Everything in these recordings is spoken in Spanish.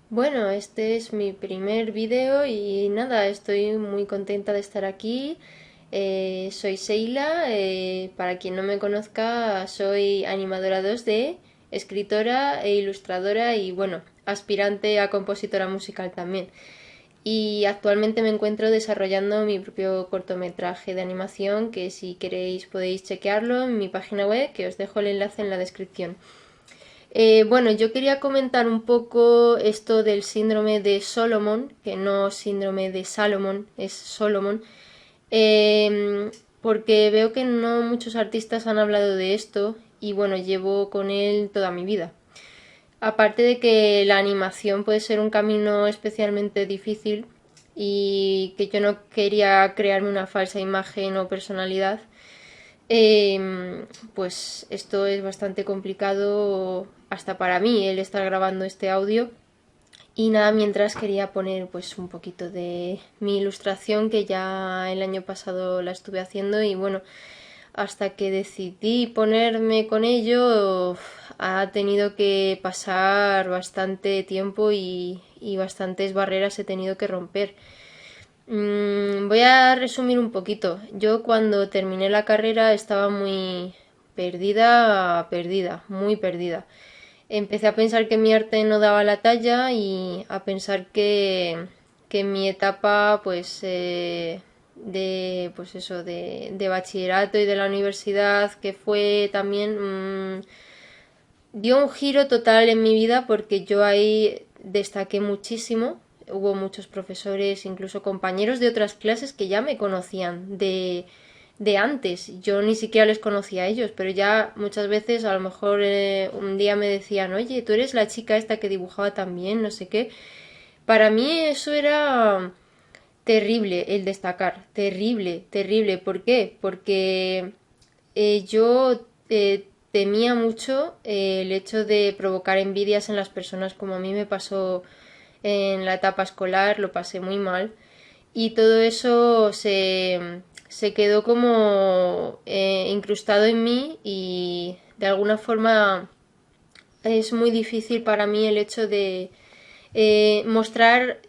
Bueno, este es mi primer vídeo y nada, estoy muy contenta de estar aquí. Soy Seila, para quien no me conozca, soy animadora 2D, escritora e ilustradora y bueno, aspirante a compositora musical también. Y actualmente me encuentro desarrollando mi propio cortometraje de animación que si queréis podéis chequearlo en mi página web, que os dejo el enlace en la descripción. Bueno, yo quería comentar un poco esto del síndrome de Solomon, que no síndrome de Salomón, es Solomon, porque veo que no muchos artistas han hablado de esto y bueno, llevo con él toda mi vida. Aparte de que la animación puede ser un camino especialmente difícil y que yo no quería crearme una falsa imagen o personalidad, pues esto es bastante complicado hasta para mí el estar grabando este audio. Y nada, mientras quería poner pues un poquito de mi ilustración que ya el año pasado la estuve haciendo y bueno, hasta que decidí ponerme con ello ha tenido que pasar bastante tiempo y bastantes barreras he tenido que romper. Voy a resumir un poquito. Yo cuando terminé la carrera estaba muy perdida, muy perdida. Empecé a pensar que mi arte no daba la talla y a pensar que mi etapa pues eso, de bachillerato y de la universidad, que fue también, dio un giro total en mi vida porque yo ahí destaqué muchísimo. Hubo muchos profesores, incluso compañeros de otras clases que ya me conocían de antes. Yo ni siquiera les conocía a ellos, pero ya muchas veces a lo mejor un día me decían, oye, tú eres la chica esta que dibujaba también, no sé qué. Para mí eso era terrible el destacar, terrible, terrible. ¿Por qué? Porque yo temía mucho el hecho de provocar envidias en las personas, como a mí me pasó en la etapa escolar, lo pasé muy mal y todo eso se quedó como incrustado en mí y de alguna forma es muy difícil para mí el hecho de mostrar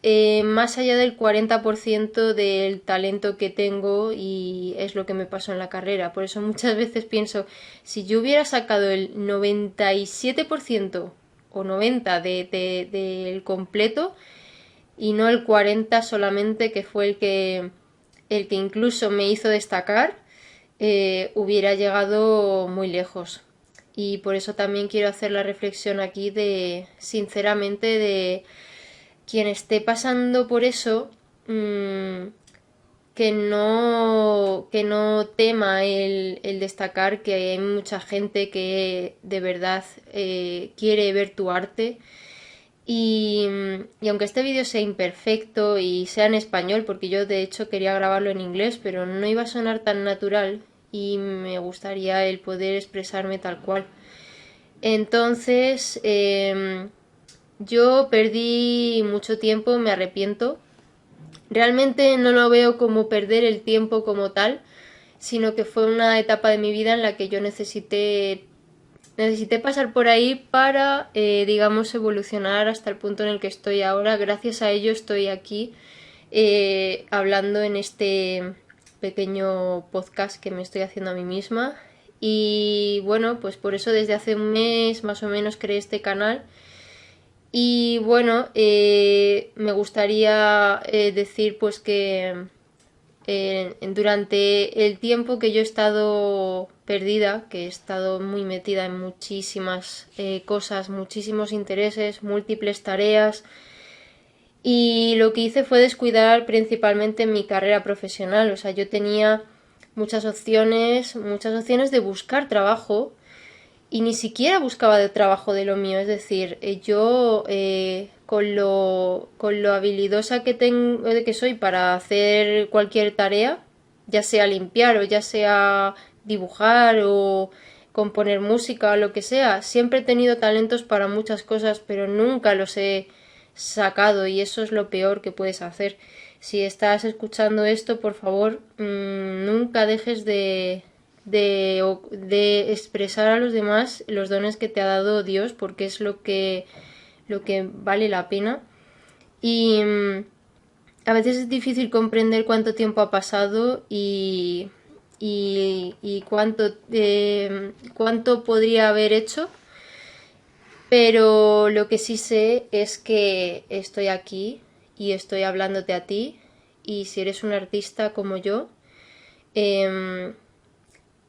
más allá del 40% del talento que tengo y es lo que me pasó en la carrera. Por eso muchas veces pienso, si yo hubiera sacado el 97% o 90% del completo y no el 40% solamente, que fue el que incluso me hizo destacar, hubiera llegado muy lejos. Y por eso también quiero hacer la reflexión aquí de, sinceramente, de quien esté pasando por eso, que no tema el destacar, que hay mucha gente que de verdad quiere ver tu arte y aunque este vídeo sea imperfecto y sea en español, porque yo de hecho quería grabarlo en inglés, pero no iba a sonar tan natural y me gustaría el poder expresarme tal cual. Entonces, yo perdí mucho tiempo, me arrepiento. Realmente no lo veo como perder el tiempo como tal, sino que fue una etapa de mi vida en la que yo necesité pasar por ahí para, digamos, evolucionar hasta el punto en el que estoy ahora. Gracias a ello estoy aquí hablando en este pequeño podcast que me estoy haciendo a mí misma. Y bueno, pues por eso desde hace un mes más o menos creé este canal. Y bueno, me gustaría decir pues que durante el tiempo que yo he estado perdida, que he estado muy metida en muchísimas cosas, muchísimos intereses, múltiples tareas, y lo que hice fue descuidar principalmente mi carrera profesional. O sea, yo tenía muchas opciones de buscar trabajo y ni siquiera buscaba de trabajo de lo mío. Es decir, yo con lo habilidosa que soy para hacer cualquier tarea, ya sea limpiar o ya sea dibujar o componer música o lo que sea, siempre he tenido talentos para muchas cosas, pero nunca los he sacado y eso es lo peor que puedes hacer. Si estás escuchando esto, por favor, nunca dejes de expresar a los demás los dones que te ha dado Dios, porque es lo que vale la pena. Y a veces es difícil comprender cuánto tiempo ha pasado y cuánto podría haber hecho, pero lo que sí sé es que estoy aquí y estoy hablándote a ti, y si eres un artista como yo, em,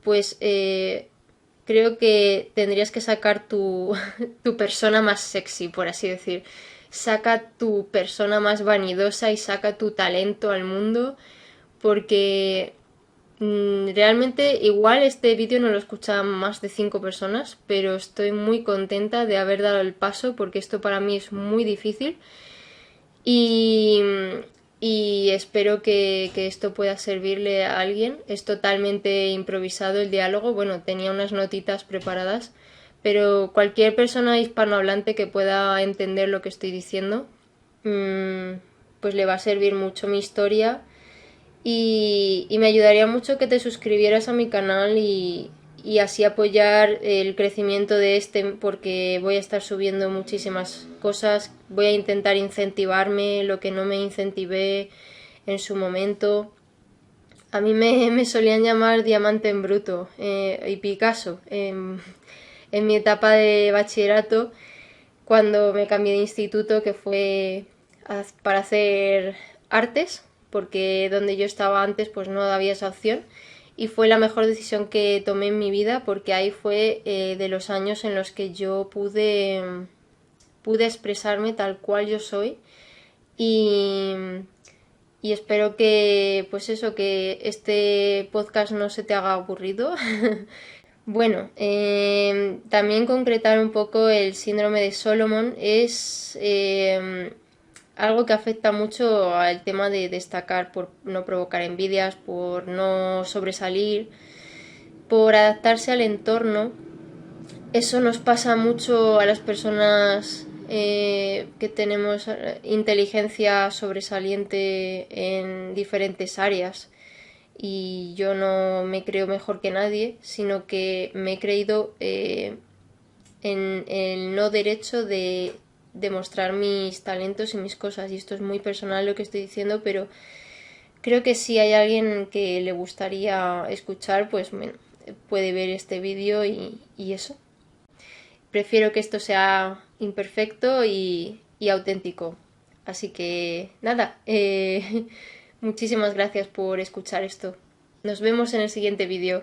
pues creo que tendrías que sacar tu persona más sexy, por así decir. Saca tu persona más vanidosa y saca tu talento al mundo, porque realmente igual este vídeo no lo escuchan más de 5 personas, pero estoy muy contenta de haber dado el paso porque esto para mí es muy difícil y, y espero que esto pueda servirle a alguien. Es totalmente improvisado el diálogo, bueno, tenía unas notitas preparadas, pero cualquier persona hispanohablante que pueda entender lo que estoy diciendo, pues le va a servir mucho mi historia y me ayudaría mucho que te suscribieras a mi canal y así apoyar el crecimiento de este, porque voy a estar subiendo muchísimas cosas, voy a intentar incentivarme lo que no me incentivé en su momento. A mí me solían llamar diamante en bruto y Picasso en mi etapa de bachillerato, cuando me cambié de instituto, que fue para hacer artes, porque donde yo estaba antes pues no había esa opción, y fue la mejor decisión que tomé en mi vida, porque ahí fue de los años en los que yo pude expresarme tal cual yo soy, y, y espero que pues eso, que este podcast no se te haga aburrido. Bueno, también concretar un poco el síndrome de Solomon es algo que afecta mucho al tema de destacar, por no provocar envidias, por no sobresalir, por adaptarse al entorno. Eso nos pasa mucho a las personas que tenemos inteligencia sobresaliente en diferentes áreas, y yo no me creo mejor que nadie, sino que me he creído en el no derecho de demostrar mis talentos y mis cosas, y esto es muy personal lo que estoy diciendo, pero creo que si hay alguien que le gustaría escuchar, pues bueno, puede ver este vídeo y eso. Prefiero que esto sea imperfecto y auténtico. Así que nada, muchísimas gracias por escuchar esto. Nos vemos en el siguiente vídeo.